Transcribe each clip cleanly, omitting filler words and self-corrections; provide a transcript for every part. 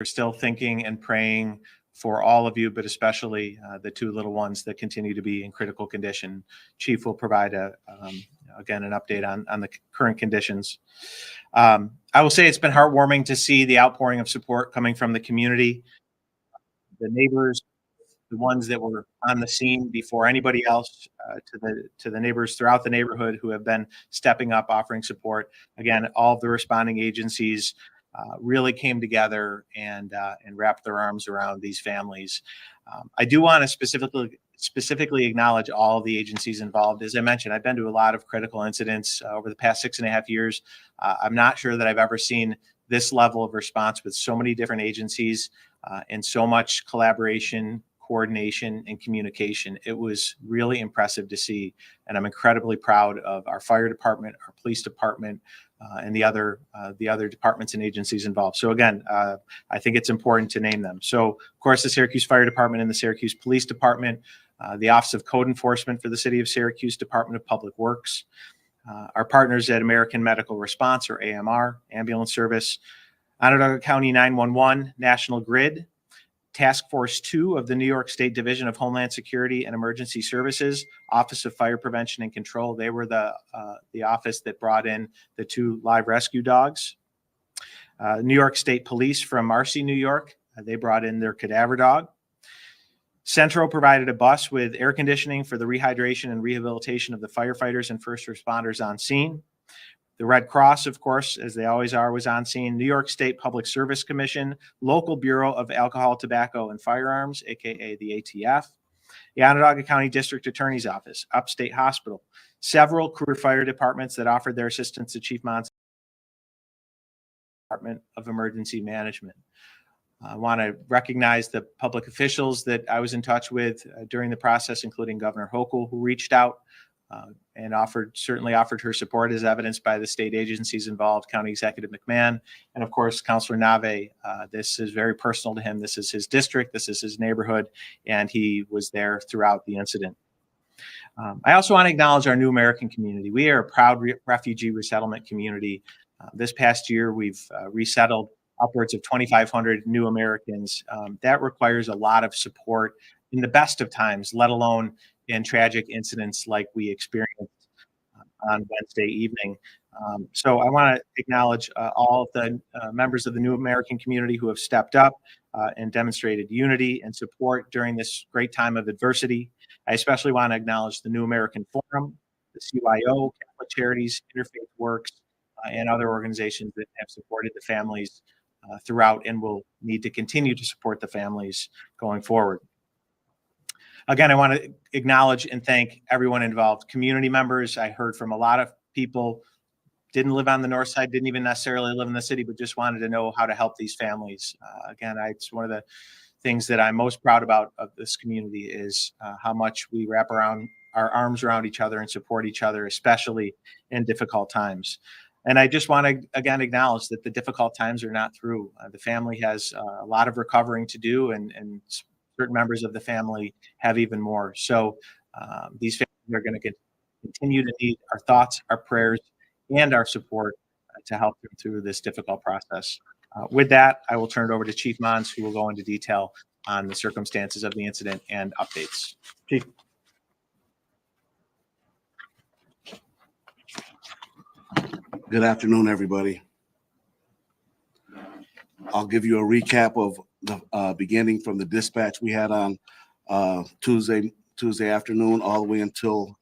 we're still thinking and praying for all of you, but especially the two little ones that continue to be in critical condition. Chief will provide again an update on the current conditions. I will say it's been heartwarming to see the outpouring of support coming from the community, the neighbors, the ones that were on the scene before anybody else, to the neighbors throughout the neighborhood who have been stepping up, offering support. Again, all of the responding agencies really came together and wrapped their arms around these families. I do want to specifically acknowledge all of the agencies involved. As I mentioned, I've been to a lot of critical incidents over the past 6.5 years. I'm not sure that I've ever seen this level of response with so many different agencies and so much collaboration, coordination, and communication. It was really impressive to see, and I'm incredibly proud of our fire department, our police department, and the other departments and agencies involved. So again, I think it's important to name them. So of course, the Syracuse Fire Department and the Syracuse Police Department, the Office of Code Enforcement for the City of Syracuse, Department of Public Works, our partners at American Medical Response, or AMR, Ambulance Service, Onondaga County 911, National Grid, Task Force 2 of the New York State Division of Homeland Security and Emergency Services, Office of Fire Prevention and Control. They were the office that brought in the 2 live rescue dogs. New York State Police from Marcy, New York. They brought in their cadaver dog. Centro provided a bus with air conditioning for the rehydration and rehabilitation of the firefighters and first responders on scene. The Red Cross, of course, as they always are, was on scene. New York State Public Service Commission, Local Bureau of Alcohol, Tobacco, and Firearms, aka the ATF, the Onondaga County District Attorney's Office, Upstate Hospital, several career fire departments that offered their assistance to Chief Monson, Department of Emergency Management. I want to recognize the public officials that I was in touch with during the process, including Governor Hochul, who reached out and certainly offered her support, as evidenced by the state agencies involved, County Executive McMahon, and of course, Councilor Nave. This is very personal to him. This is his district, this is his neighborhood, and he was there throughout the incident. I also want to acknowledge our New American community. We are a proud refugee resettlement community. This past year, we've resettled upwards of 2,500 new Americans. That requires a lot of support in the best of times, let alone in tragic incidents like we experienced on Wednesday evening. So I want to acknowledge all of the members of the New American community who have stepped up and demonstrated unity and support during this great time of adversity. I especially want to acknowledge the New American Forum, the CYO, Catholic Charities, Interfaith Works, and other organizations that have supported the families throughout and will need to continue to support the families going forward. Again, I want to acknowledge and thank everyone involved. Community members, I heard from a lot of people, didn't live on the north side, didn't even necessarily live in the city, but just wanted to know how to help these families. Again, it's one of the things that I'm most proud about of this community is how much we wrap our arms around each other and support each other, especially in difficult times. And I just want to, again, acknowledge that the difficult times are not through. The family has a lot of recovering to do, and certain members of the family have even more. So these families are going to continue to need our thoughts, our prayers, and our support to help them through this difficult process. With that, I will turn it over to Chief Mons, who will go into detail on the circumstances of the incident and updates. Chief. Good afternoon, everybody. I'll give you a recap of the beginning from the dispatch we had on Tuesday afternoon all the way until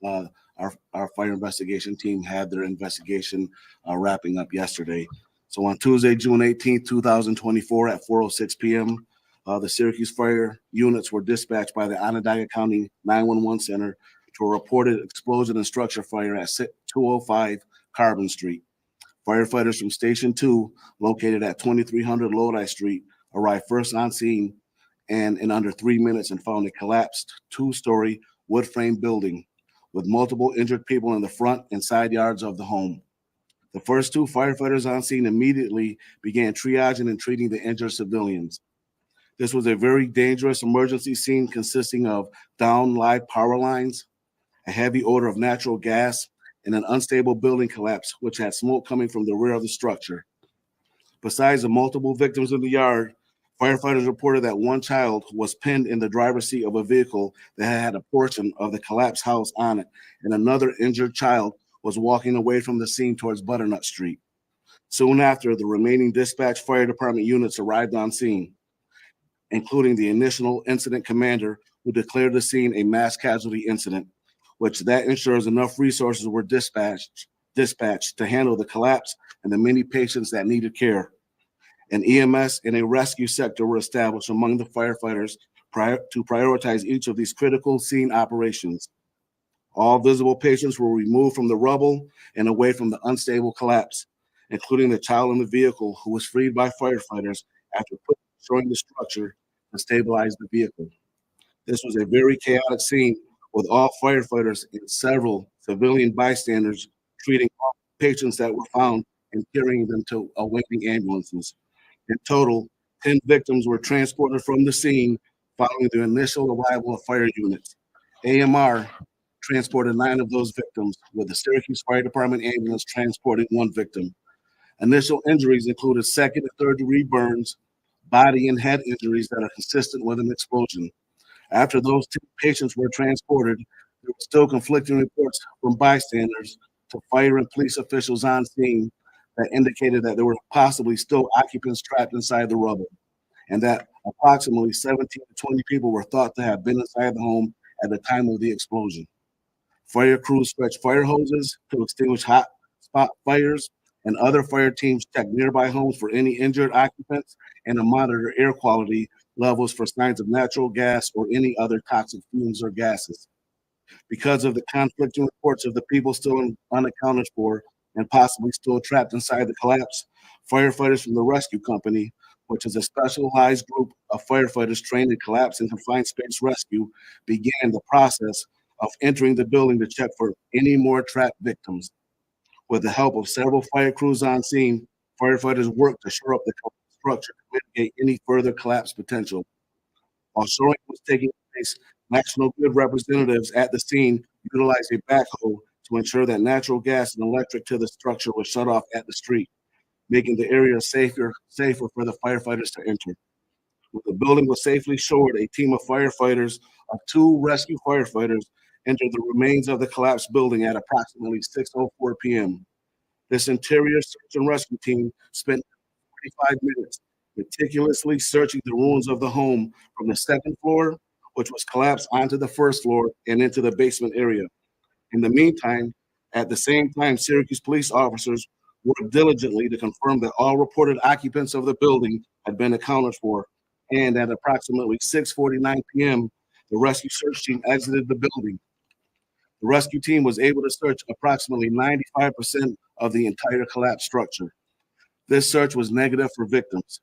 our fire investigation team had their investigation wrapping up yesterday. So on Tuesday, June 18th, 2024 at 4:06 p.m., the Syracuse Fire units were dispatched by the Onondaga County 911 Center to a reported explosion and structure fire at 205 Carbon Street. Firefighters from Station 2, located at 2300 Lodi Street, arrived first on scene and in under 3 minutes and found a collapsed 2-story wood frame building with multiple injured people in the front and side yards of the home. The first 2 firefighters on scene immediately began triaging and treating the injured civilians. This was a very dangerous emergency scene consisting of down live power lines, a heavy odor of natural gas, and an unstable building collapse, which had smoke coming from the rear of the structure. Besides the multiple victims in the yard, Firefighters reported that one child was pinned in the driver's seat of a vehicle that had a portion of the collapsed house on it, and another injured child was walking away from the scene towards Butternut Street. Soon after, the remaining dispatch fire department units arrived on scene, including the initial incident commander, who declared the scene a mass casualty incident, which that ensures enough resources were dispatched to handle the collapse and the many patients that needed care. An EMS and a rescue sector were established among the firefighters to prioritize each of these critical scene operations. All visible patients were removed from the rubble and away from the unstable collapse, including the child in the vehicle, who was freed by firefighters after destroying the structure to stabilize the vehicle. This was a very chaotic scene, with all firefighters and several civilian bystanders treating all patients that were found and carrying them to awaiting ambulances. In total, 10 victims were transported from the scene following the initial arrival of fire units. AMR transported 9 of those victims, with the Syracuse Fire Department ambulance transporting 1 victim. Initial injuries included second and third degree burns, body and head injuries that are consistent with an explosion. After those 2 patients were transported, there were still conflicting reports from bystanders to fire and police officials on scene that indicated that there were possibly still occupants trapped inside the rubble, and that approximately 17 to 20 people were thought to have been inside the home at the time of the explosion. Fire crews stretched fire hoses to extinguish hot spot fires, and other fire teams checked nearby homes for any injured occupants and to monitor air quality levels for signs of natural gas or any other toxic fumes or gases. Because of the conflicting reports of the people still unaccounted for and possibly still trapped inside the collapse, firefighters from the rescue company, which is a specialized group of firefighters trained in collapse and confined space rescue, began the process of entering the building to check for any more trapped victims. With the help of several fire crews on scene, firefighters worked to shore up the structure to mitigate any further collapse potential. While shoring was taking place, National Grid representatives at the scene utilized a backhoe to ensure that natural gas and electric to the structure was shut off at the street, making the area safer for the firefighters to enter. When the building was safely shored, a team of firefighters of 2 rescue firefighters entered the remains of the collapsed building at approximately 6:04 p.m. This interior search and rescue team spent 45 minutes meticulously searching the ruins of the home from the second floor, which was collapsed, onto the first floor and into the basement area. In the meantime, at the same time, Syracuse police officers worked diligently to confirm that all reported occupants of the building had been accounted for, and at approximately 6:49 p.m., the rescue search team exited the building. The rescue team was able to search approximately 95% of the entire collapsed structure. This search was negative for victims.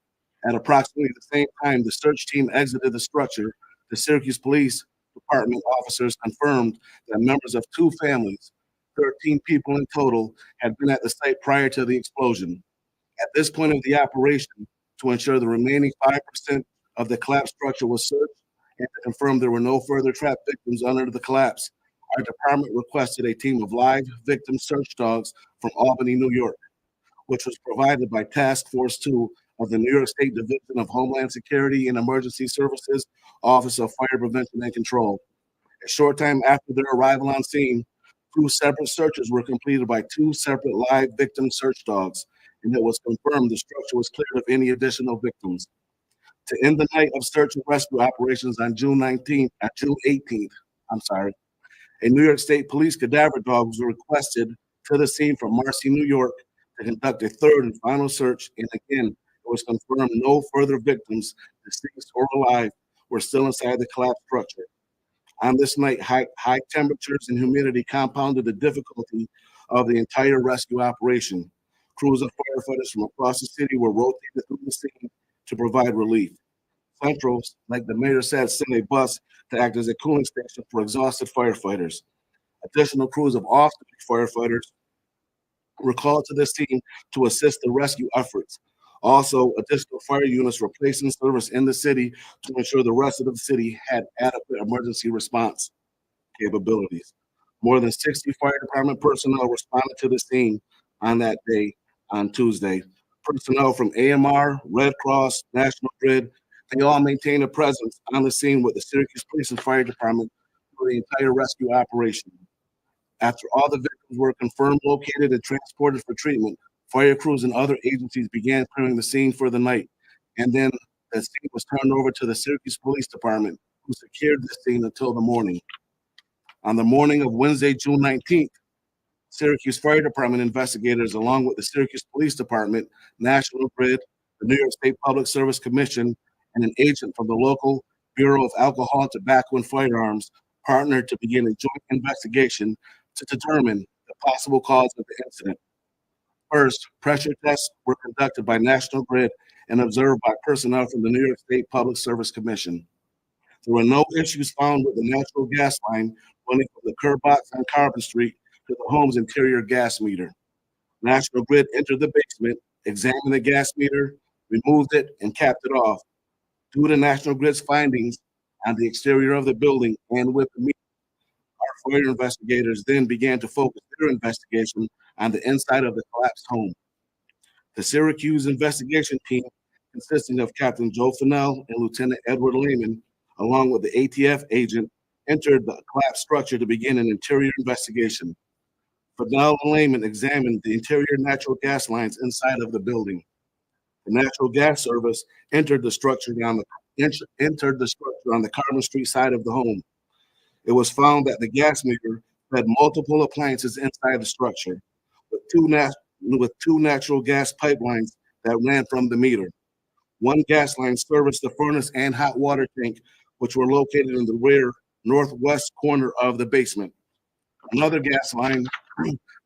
At approximately the same time the search team exited the structure, the Syracuse Police Department officers confirmed that members of 2 families, 13 people in total, had been at the site prior to the explosion. At this point of the operation, to ensure the remaining 5% of the collapsed structure was searched and to confirm there were no further trapped victims under the collapse, our department requested a team of live victim search dogs from Albany, New York, which was provided by Task Force 2 of the New York State Division of Homeland Security and Emergency Services, Office of Fire Prevention and Control. A short time after their arrival on scene, 2 separate searches were completed by 2 separate live victim search dogs, and it was confirmed the structure was cleared of any additional victims. To end the night of search and rescue operations on June 18th, a New York State police cadaver dog was requested to the scene from Marcy, New York, to conduct a third and final search, and again, it was confirmed no further victims, deceased or alive, were still inside the collapsed structure. On this night, high temperatures and humidity compounded the difficulty of the entire rescue operation. Crews of firefighters from across the city were rotated through the scene to provide relief. Central, like the mayor said, sent a bus to act as a cooling station for exhausted firefighters. Additional crews of off-duty firefighters were called to the scene to assist the rescue efforts. Also, additional fire units were placed in service in the city to ensure the rest of the city had adequate emergency response capabilities. More than 60 fire department personnel responded to the scene on that day, on Tuesday. Personnel from AMR, Red Cross, National Grid, They all maintained a presence on the scene with the Syracuse Police and Fire Department for the entire rescue operation. After all the victims were confirmed located and transported for treatment, fire crews and other agencies began clearing the scene for the night. And then the scene was turned over to the Syracuse Police Department, who secured the scene until the morning. On the morning of Wednesday, June 19th, Syracuse Fire Department investigators, along with the Syracuse Police Department, National Grid, the New York State Public Service Commission, and an agent from the local Bureau of Alcohol, Tobacco, and Firearms, partnered to begin a joint investigation to determine the possible cause of the incident. First, pressure tests were conducted by National Grid and observed by personnel from the New York State Public Service Commission. There were no issues found with the natural gas line running from the curb box on Carbon Street to the home's interior gas meter. National Grid entered the basement, examined the gas meter, removed it, and capped it off. Due to National Grid's findings on the exterior of the building and with the meter, our fire investigators then began to focus their investigation on the inside of the collapsed home. The Syracuse investigation team, consisting of Captain Joe Fennell and Lieutenant Edward Lehman, along with the ATF agent, entered the collapsed structure to begin an interior investigation. Fennell and Lehman examined the interior natural gas lines inside of the building. The natural gas service entered the structure on the Carbon Street side of the home. It was found that the gas meter fed multiple appliances inside the structure, with two natural gas pipelines that ran from the meter. One gas line serviced the furnace and hot water tank, which were located in the rear northwest corner of the basement. Another gas line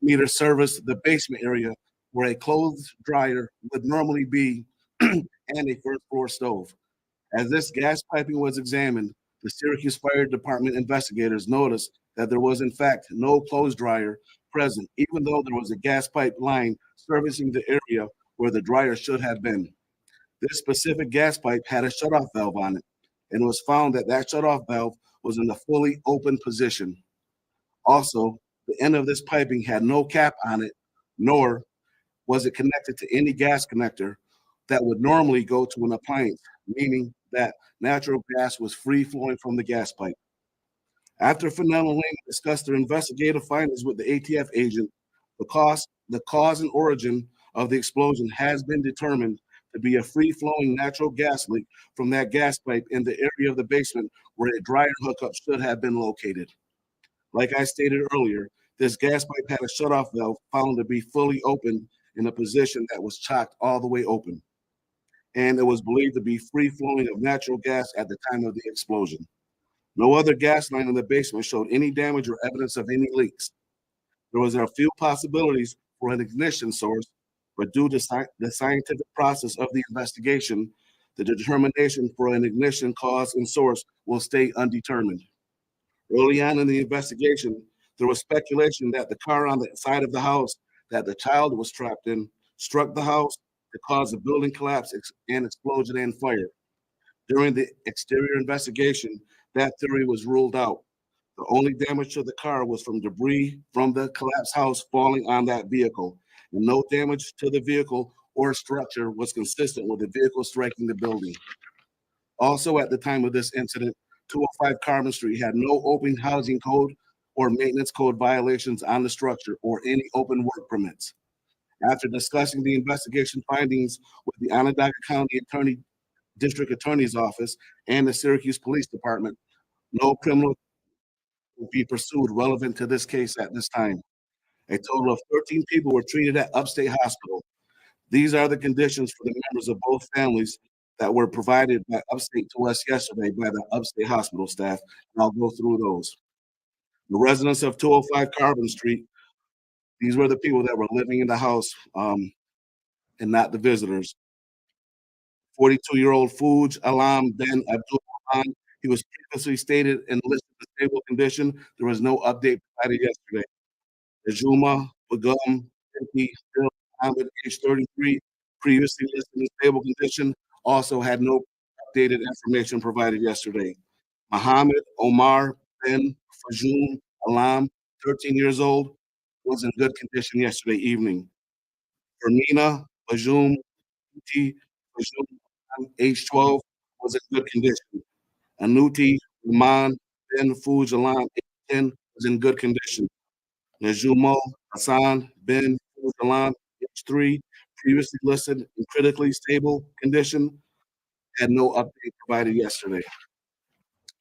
meter serviced the basement area where a clothes dryer would normally be and a first floor stove. As this gas piping was examined, the Syracuse Fire Department investigators noticed that there was in fact no clothes dryer present, even though there was a gas pipe line servicing the area where the dryer should have been. This specific gas pipe had a shutoff valve on it, and it was found that that shutoff valve was in the fully open position. Also, the end of this piping had no cap on it, nor was it connected to any gas connector that would normally go to an appliance, meaning that natural gas was free flowing from the gas pipe. After Fennell and Lane discussed their investigative findings with the ATF agent, the cause and origin of the explosion has been determined to be a free-flowing natural gas leak from that gas pipe in the area of the basement where a dryer hookup should have been located. Like I stated earlier, this gas pipe had a shutoff valve found to be fully open in a position that was chocked all the way open, and it was believed to be free flowing of natural gas at the time of the explosion. No other gas line in the basement showed any damage or evidence of any leaks. There was a few possibilities for an ignition source, but due to the scientific process of the investigation, the determination for an ignition cause and source will stay undetermined. Early on in the investigation, there was speculation that the car on the side of the house that the child was trapped in struck the house to cause a building collapse and explosion and fire. During the exterior investigation, that theory was ruled out. The only damage to the car was from debris from the collapsed house falling on that vehicle, and no damage to the vehicle or structure was consistent with the vehicle striking the building. Also, at the time of this incident, 205 Carbon Street had no open housing code or maintenance code violations on the structure or any open work permits. After discussing the investigation findings with the Onondaga County District Attorney's Office and the Syracuse Police Department, no criminal will be pursued relevant to this case at this time. A total of 13 people were treated at Upstate Hospital. These are the conditions for the members of both families that were provided by Upstate to us yesterday by the Upstate Hospital staff, and I'll go through those. The residents of 205 Carbon Street, these were the people that were living in the house and not the visitors. 42-year-old Fuj Alam Ben Abdul Rahman, he was previously stated in listed in stable condition. There was no update provided yesterday. Najuma Begum Binti Dil Ahmed, age 33, previously listed in stable condition, also had no updated information provided yesterday. Muhammad Omar Ben Fajum Alam, 13 years old, was in good condition yesterday evening. Fermina Bajum Binti Fajum, age 12, was in good condition. Anuti Rahman bin Fujalan H10 was in good condition. Najumo Hassan bin Fujalan H3, previously listed in critically stable condition, had no update provided yesterday.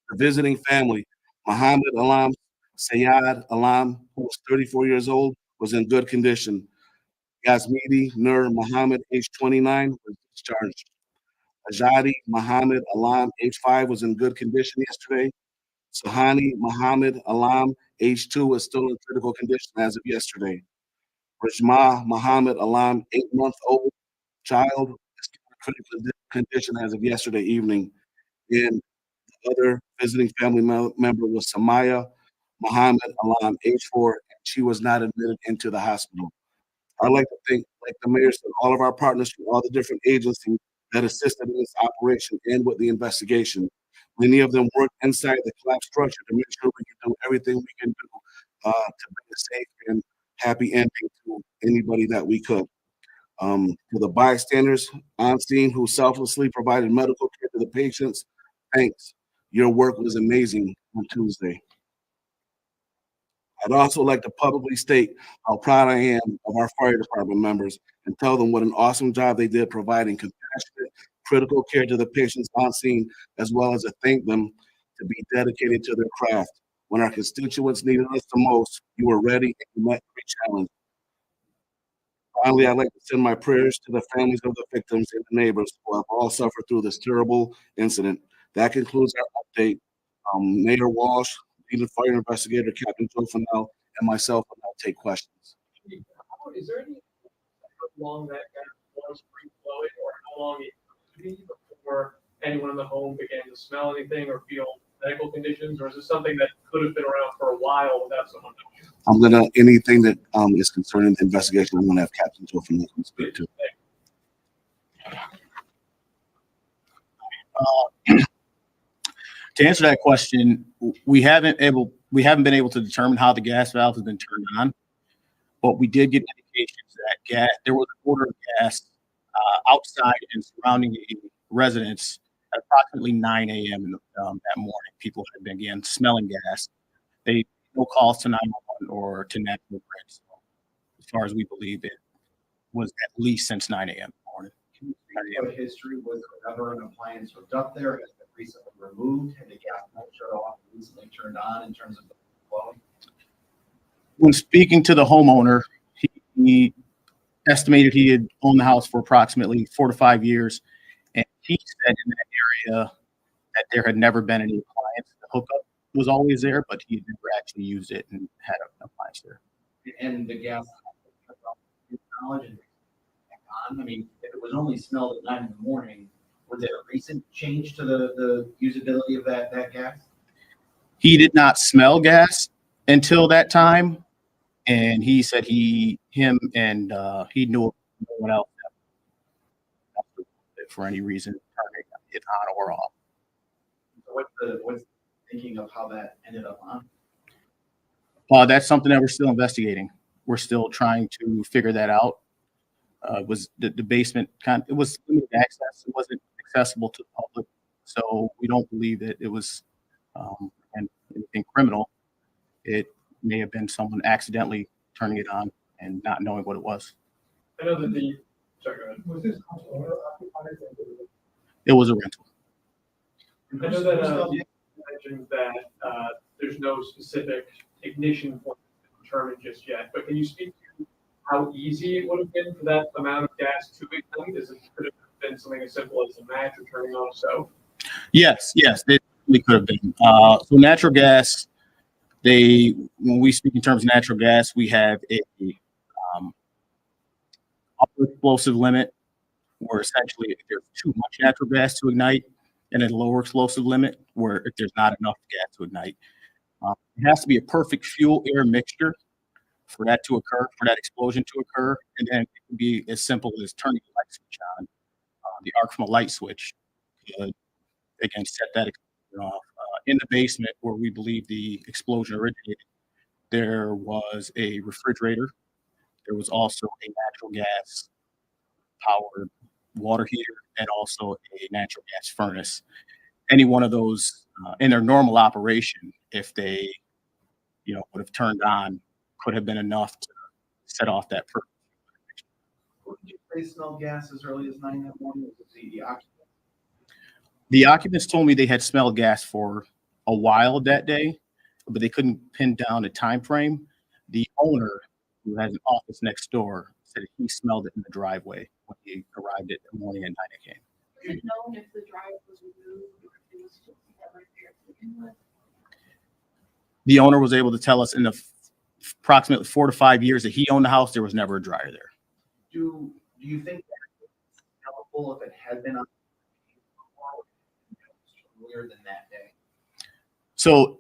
The visiting family, Muhammad Alam Sayyad Alam, who was 34 years old, was in good condition. Yasmidi Nur Muhammad, age 29, was discharged. Ajadi Muhammad Alam, age 5, was in good condition yesterday. Sahani Muhammad Alam, age 2, is still in critical condition as of yesterday. Rajma Muhammad Alam, 8-month-old child, is still in critical condition as of yesterday evening. And the other visiting family member was Samaya Muhammad Alam, age 4, and she was not admitted into the hospital. I'd like to thank, like the mayor said, all of our partners from all the different agencies that assisted in this operation and with the investigation. Many of them worked inside the collapse structure to make sure we can do everything we can do to bring a safe and happy ending to anybody that we could. To the bystanders on scene who selflessly provided medical care to the patients, thanks. Your work was amazing on Tuesday. I'd also like to publicly state how proud I am of our fire department members and tell them what an awesome job they did providing compassionate, critical care to the patients on scene, as well as to thank them to be dedicated to their craft. When our constituents needed us the most, you were ready and you met every challenge. Finally, I'd like to send my prayers to the families of the victims and the neighbors who have all suffered through this terrible incident. That concludes our update. Mayor Walsh, lead fire investigator Captain Joe Fennell, and myself will now take questions. Is there any how long that gas was free flowing, or how long it could be before anyone in the home began to smell anything or feel medical conditions, or is this something that could have been around for a while without someone knowing? Anything that is concerning the investigation, I'm gonna have Captain Joe Fennell speak to. To answer that question, we haven't been able to determine how the gas valve has been turned on, but we did get indications that there was an odor of gas outside and surrounding the residence at approximately 9 a.m. That morning. People had began smelling gas. They no calls to 911 or to National Grid. So as far as we believe, it was at least since 9 a.m. in the morning. Can you speak to history? Was there ever an appliance hooked up there? Has it been recently removed? Had the gas pipe shut off and recently turned on in terms of the flowing? When speaking to the homeowner, he estimated he had owned the house for approximately 4 to 5 years, and he said in that area that there had never been any appliance. The hookup was always there, but he had never actually used it and had an appliance there. And the gas shut off his knowledge and back on. I mean, if it was only smelled at 9 in the morning, was it a recent change to the usability of that gas? He did not smell gas until that time, and he said he knew no one else for any reason turning it on or off. So what's the thinking of how that ended up on? That's something that we're still investigating. We're still trying to figure that out. Was the basement it was limited access. It wasn't accessible to the public, so we don't believe that it was anything criminal. It may have been someone accidentally turning it on and not knowing what it was. I know that sorry, go ahead. Was this house owner occupied? It was a rental. I know that you mentioned that there's no specific ignition point determined just yet, but can you speak to how easy it would have been for that amount of gas to ignite? Could it have been something as simple as a match or turning on a stove? Yes, it really could have been. So natural gas, when we speak in terms of natural gas, we have a upper explosive limit where essentially if there's too much natural gas to ignite, and a lower explosive limit where if there's not enough gas to ignite. It has to be a perfect fuel air mixture for that to occur, for that explosion to occur. And then it can be as simple as turning the light switch on. The arc from a light switch could, again, set that explosion off. In the basement where we believe the explosion originated, there was a refrigerator. There was also a natural gas powered water heater and also a natural gas furnace. Any one of those in their normal operation, if they, would have turned on, could have been enough to set off that. What did you say smelled gas as early as 9 that morning? Was it the occupant? The occupants told me they had smelled gas for a while that day, but they couldn't pin down a time frame. The owner, who has an office next door, said he smelled it in the driveway when he arrived at the morning at 9 a.m. Was it known if the drive was removed or if it was just never there to begin with? The owner was able to tell us in the approximately 4 to 5 years that he owned the house, there was never a dryer there. Do you think that it's helpful if it had been on earlier than that day? So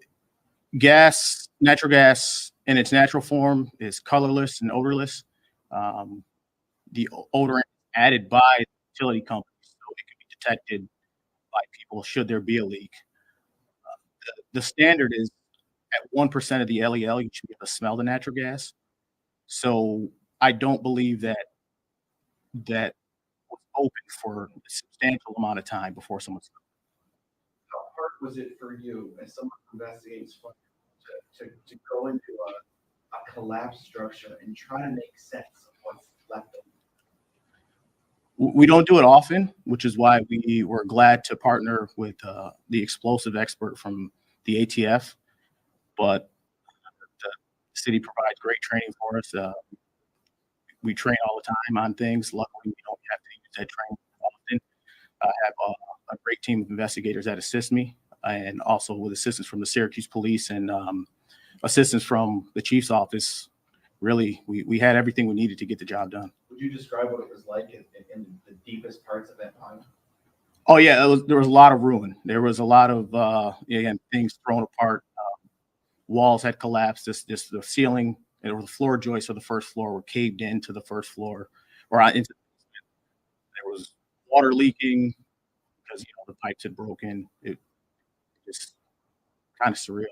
natural gas in its natural form is colorless and odorless. The odorant added by the utility company, so it can be detected by people should there be a leak. The standard is at 1% of the LEL, you should be able to smell the natural gas. So I don't believe that was open for a substantial amount of time before someone. How hard was it for you as someone who investigates fire to go into a collapsed structure and try to make sense of what's left of it? We don't do it often, which is why we were glad to partner with the explosive expert from the ATF. But the city provides great training for us. We train all the time on things. Luckily, we don't have to use that training often. I have a great team of investigators that assist me, and also with assistance from the Syracuse police and assistance from the chief's office. Really, we had everything we needed to get the job done. Would you describe what it was like in the deepest parts of that mine? Oh yeah, there was a lot of ruin. There was a lot of again, things thrown apart. Walls had collapsed. The ceiling or the floor joists of the first floor were caved into the first floor, or into. There was water leaking because the pipes had broken. It just kind of surreal.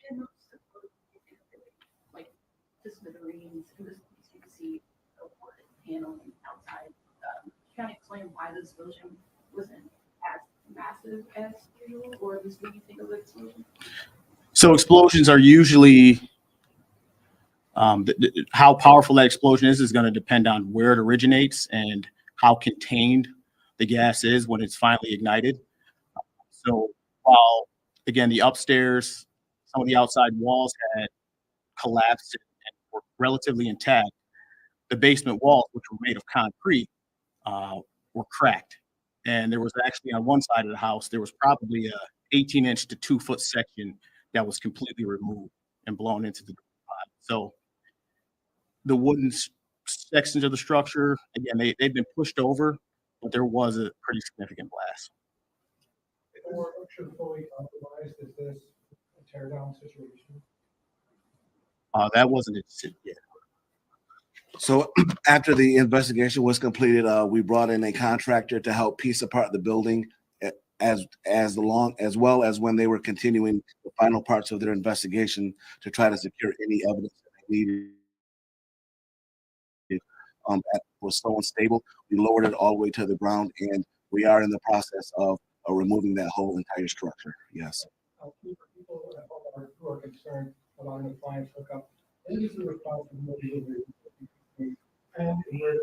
And most of like the smithereens, and this you can see a wood paneling outside. Can you explain why the explosion wasn't as massive as usual, or at least what you think of the explosion? So explosions are usually how powerful that explosion is going to depend on where it originates and how contained the gas is when it's finally ignited. So while again the upstairs, some of the outside walls had collapsed and were relatively intact, the basement walls, which were made of concrete, were cracked. And there was actually on one side of the house, there was probably a 18-inch to 2-foot section that was completely removed and blown into the pot. So the wooden sections of the structure, again, they've been pushed over, but there was a pretty significant blast. If the structure fully compromised, is this a tear down situation? That wasn't it yet. So after the investigation was completed, we brought in a contractor to help piece apart the building as well as when they were continuing the final parts of their investigation to try to secure any evidence that they needed. That was so unstable, we lowered it all the way to the ground, and we are in the process of removing that whole entire structure. Yes. For people who are concerned about an appliance hookup, what is the responsibility of the and where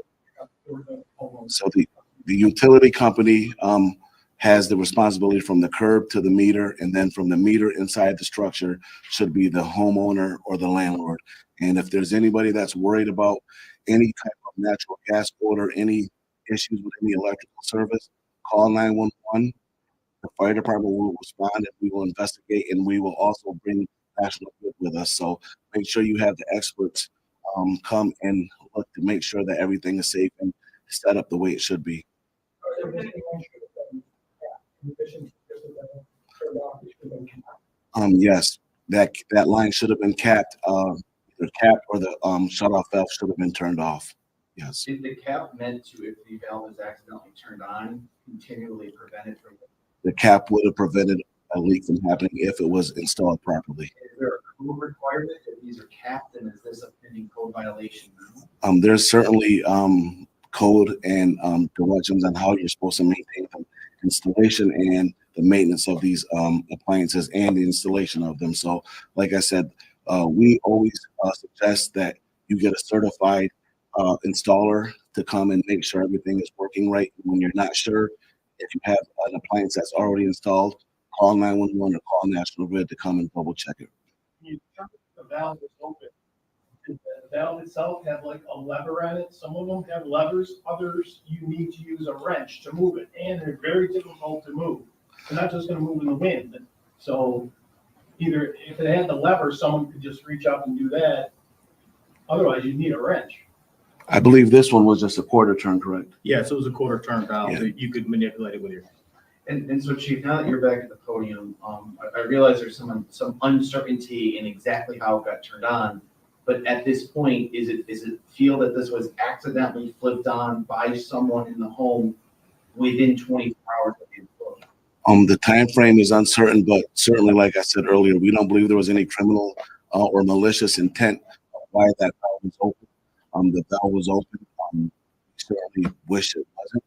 the homeowner? So the utility company has the responsibility from the curb to the meter, and then from the meter inside the structure should be the homeowner or the landlord. And if there's anybody that's worried about any type of natural gas odor, any issues with any electrical service, call 911. The fire department will respond, and we will investigate, and we will also bring National Grid with us. So make sure you have the experts come and look to make sure that everything is safe and set up the way it should be. Yes, that line should have been capped, either capped or the shutoff valve should have been turned off. Yes. Is the cap meant to, if the valve is accidentally turned on, continually prevent it from? The cap would have prevented a leak from happening if it was installed properly. Is there a code requirement if these are capped, and is this a pending code violation? There's certainly code and directions on how you're supposed to maintain the installation and the maintenance of these appliances and the installation of them. So, like I said, we always suggest that you get a certified installer to come and make sure everything is working right. When you're not sure, if you have an appliance that's already installed, call 911 or call National Grid to come and double check it. The valve is open. Does the valve itself have like a lever on it? Some of them have levers, others you need to use a wrench to move it, and they're very difficult to move. They're not just gonna move in the wind. So either if it had the lever, someone could just reach up and do that. Otherwise, you'd need a wrench. I believe this one was just a quarter turn, correct? Yeah, so it was a quarter turn valve, Yeah. so you could manipulate it with your. And so Chief, now that you're back at the podium, I realize there's some uncertainty in exactly how it got turned on. But at this point, is it feel that this was accidentally flipped on by someone in the home within 24 hours of the explosion? The time frame is uncertain, but certainly, like I said earlier, we don't believe there was any criminal or malicious intent of why that valve was open. The valve was open. We certainly wish it wasn't,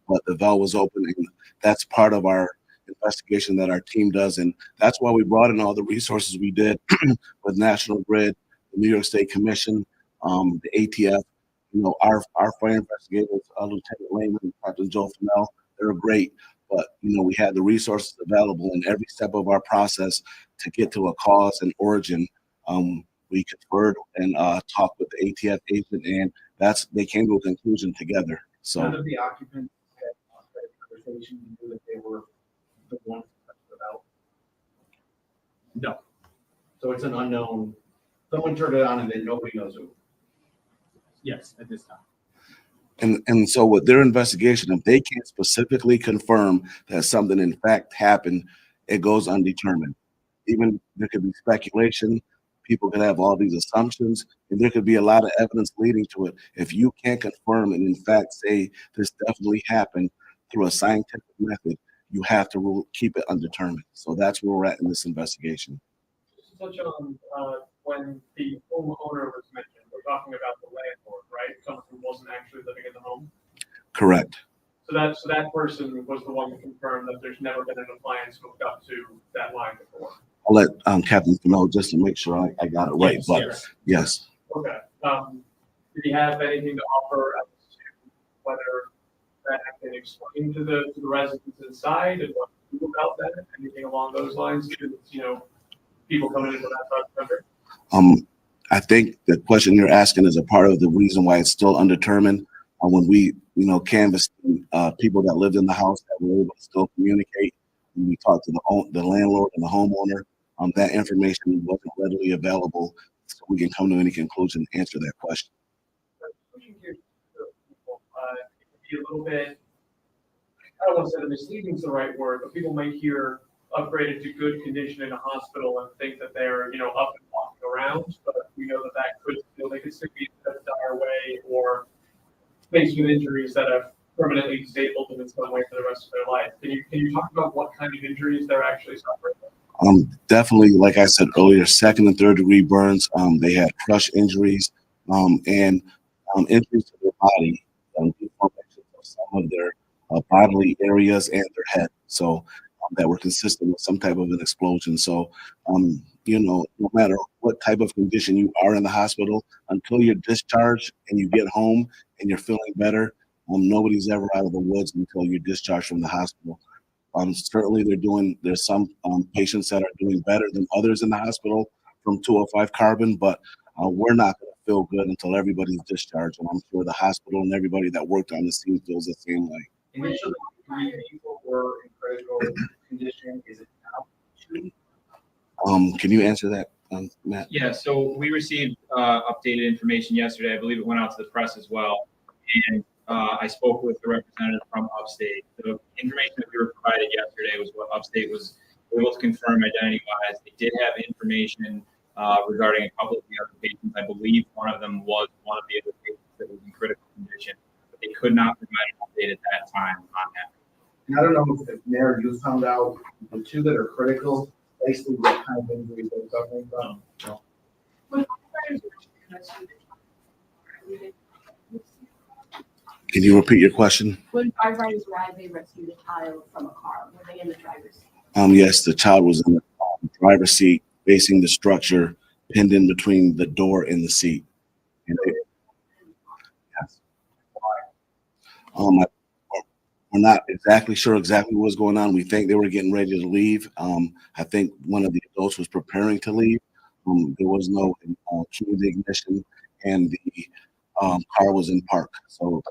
but the valve was open, and that's part of our investigation that our team does, and that's why we brought in all the resources we did with National Grid, the New York State Commission, the ATF. You know, our fire investigators, Lieutenant Lehman and Captain Joe Fennell, they're great. But, you know, we had the resources available in every step of our process to get to a cause and origin. We conferred and talked with the ATF agent, and they came to a conclusion together. So None of the occupants had a conversation and knew that they were the ones that touched the valve. No. So it's an unknown, someone turned it on and then nobody knows who. Yes, at this time. And so with their investigation, if they can't specifically confirm that something in fact happened, it goes undetermined. Even there could be speculation, people could have all these assumptions, and there could be a lot of evidence leading to it. If you can't confirm and in fact say this definitely happened through a scientific method, you have to keep it undetermined. So that's where we're at in this investigation. Just to touch on, when the homeowner was mentioned, we're talking about the landlord, right? Someone who wasn't actually living in the home. Correct. So that person was the one to confirm that there's never been an appliance hooked up to that line before. I'll let Captain know just to make sure I got it right, Yes, but yes. yes. Okay. Did he have anything to offer as to whether that had been explained to the residents inside and what to do about that? Anything along those lines? You know, people coming into that side of the country? I think the question you're asking is a part of the reason why it's still undetermined. When we, canvassed people that lived in the house that were able to still communicate, when we talked to the landlord and the homeowner, that information wasn't readily available, so we can come to any conclusion and answer that question. Switching gears to people, it could be a little bit, I don't want to say that misleading is the right word, but people might hear upgraded to good condition in a hospital and think that they're, up and walking around, but we know that they could still be in a dire way or faced with injuries that have permanently disabled them in some way for the rest of their life. Can you talk about what kind of injuries they're actually suffering? Definitely, like I said earlier, second and third degree burns. They had crush injuries and injuries to their body, deformations of some of their bodily areas and their head. So that were consistent with some type of an explosion. So, no matter what type of condition you are in the hospital, until you're discharged and you get home and you're feeling better, nobody's ever out of the woods until you're discharged from the hospital. Certainly there's some patients that are doing better than others in the hospital from 205 carbon, but we're not going to feel good until everybody's discharged. And I'm sure the hospital and everybody that worked on the scene feels the same way. Initially, 3 people were in critical condition. Is it now 2? Can you answer that, Matt? Yeah, so we received updated information yesterday. I believe it went out to the press as well. And I spoke with the representative from Upstate. The information that we were provided yesterday was what Upstate was able to confirm identity-wise. They did have information regarding a couple of the other patients. I believe one of them was one of the other patients that was in critical condition, but they could not provide an update at that time on that. And I don't know if Mayor, you found out the 2 that are critical, basically what kind of injuries they're suffering from. No. Can you repeat your question? When firefighters arrived, they rescued a child from a car. Were they in the driver's seat? Yes, the child was in the driver's seat, facing the structure, pinned in between the door and the seat. And they, yes. I- we're not exactly sure exactly what was going on. We think they were getting ready to leave. I think one of the adults was preparing to leave. There was no key to the ignition, and the car was in park. So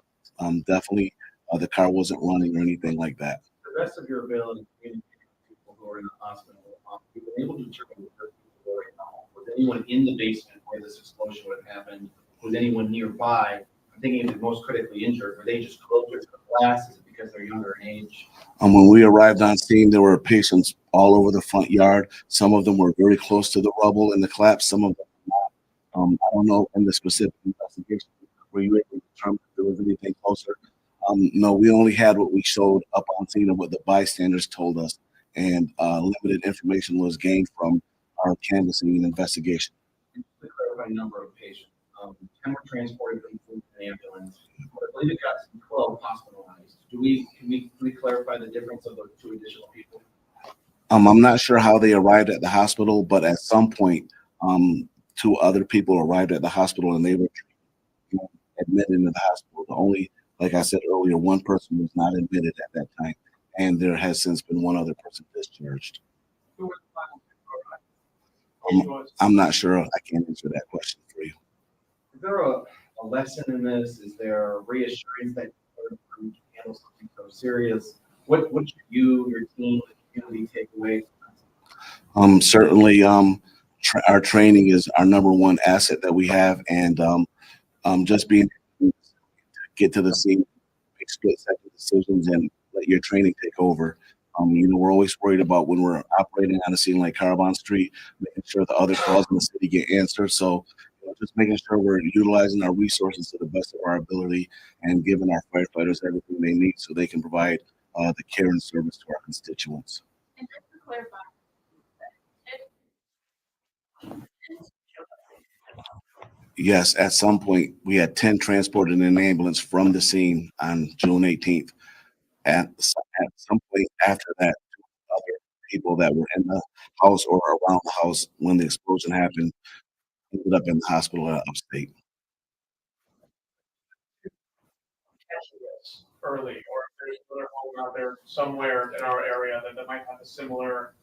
definitely the car wasn't running or anything like that. The best of your ability to communicate with people who are in the hospital, you've been able to determine where people were in the home. Was anyone in the basement where this explosion would have happened? Was anyone nearby? I'm thinking of the most critically injured. Were they just closer to the glass? Is it because they're younger in age? When we arrived on scene, there were patients all over the front yard. Some of them were very close to the rubble and the collapse. Some of them not. I don't know in the specific investigation were you able to determine if there was anything closer. No, we only had what we showed up on scene and what the bystanders told us, and limited information was gained from our canvassing and investigation. And just to clarify number of patients, 10 were transported from an ambulance. I believe it got 12 hospitalized. Can we clarify the difference of those two additional people? I'm not sure how they arrived at the hospital, but at some point, two other people arrived at the hospital and they were admitted into the hospital. The only, like I said earlier, one person was not admitted at that time, and there has since been one other person discharged. Who was the final was? I'm not sure. I can't answer that question for you. Is there a lesson in this? Is there a reassurance that you're going to handle something so serious? What should you, your team, the community take away from this? Certainly, our training is our number one asset that we have, and just being able to get to the scene, make split-second decisions, and let your training take over. We're always worried about when we're operating on a scene like Carbon Street, making sure the other calls in the city get answered. So, just making sure we're utilizing our resources to the best of our ability and giving our firefighters everything they need so they can provide the care and service to our constituents. And just to clarify, Yes, at some point, we had 10 transported in an ambulance from the scene on June 18th. At some point after that, other people that were in the house or around the house when the explosion happened ended up in the hospital at upstate. Catch this early, or if there's another home out there somewhere in our area that might have a similar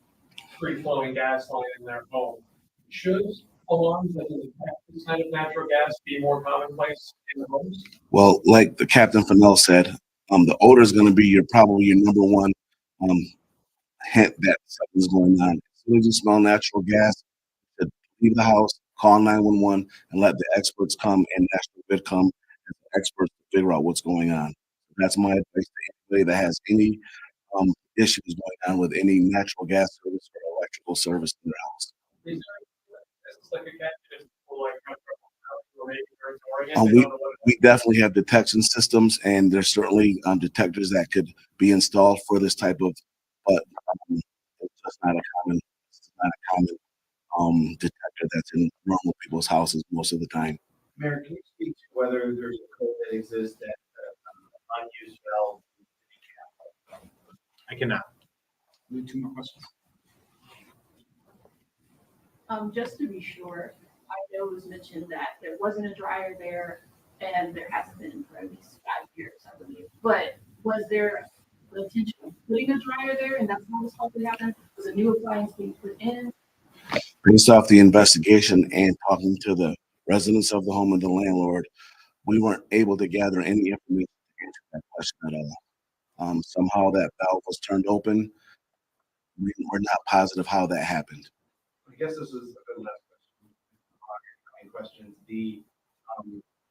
free-flowing gas line in their home. Should alarms that detect this kind of natural gas be more commonplace in the homes? Well, like the Captain Fennell said, the odor is going to be probably your number one hint that something's going on. As soon as you smell natural gas, to leave the house, call 911, and let the experts come and National Grid come as experts to figure out what's going on. That's my advice to anybody that has any issues going on with any natural gas service or electrical service in their house. Is this like a catch? Is people like or maybe they're ignoring it? They We, don't know what we definitely have detection systems, and there's certainly detectors that could be installed for this type of, but it's just not a common detector that's in normal people's houses most of the time. Mayor, can you speak to whether there's a code that exists that unused valve? I cannot. Two more questions. just to be sure, I know it was mentioned that there wasn't a dryer there, and there hasn't been for at least 5 years, I believe. But was there the intention of putting a dryer there, and that's how this probably happened? Was a new appliance being put in? Based off the investigation and talking to the residents of the home and the landlord, we weren't able to gather any information to answer that question at all. Somehow that valve was turned open. We're not positive how that happened. I guess this is a good last question.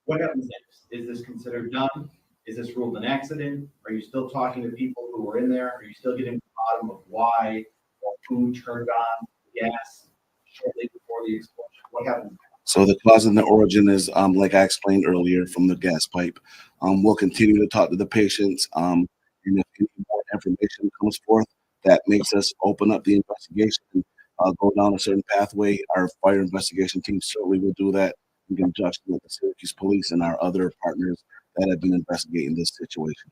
What happens next? Is this considered done? Is this ruled an accident? Are you still talking to people who were in there? Are you still getting to the bottom of why or who turned on the gas shortly before the explosion? What happened? So the cause and the origin is, like I explained earlier, from the gas pipe. We'll continue to talk to the patients, and if any more information comes forth that makes us open up the investigation, go down a certain pathway, our fire investigation team certainly will do that in conjunction with the Syracuse Police and our other partners that have been investigating this situation.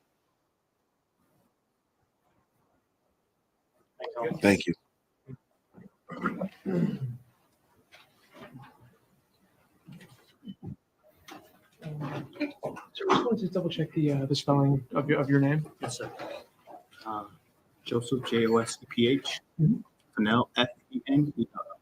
Thank you. So I just wanted to double check the spelling of your name. Yes, sir. Joseph, Joseph, Fennell, Fennell.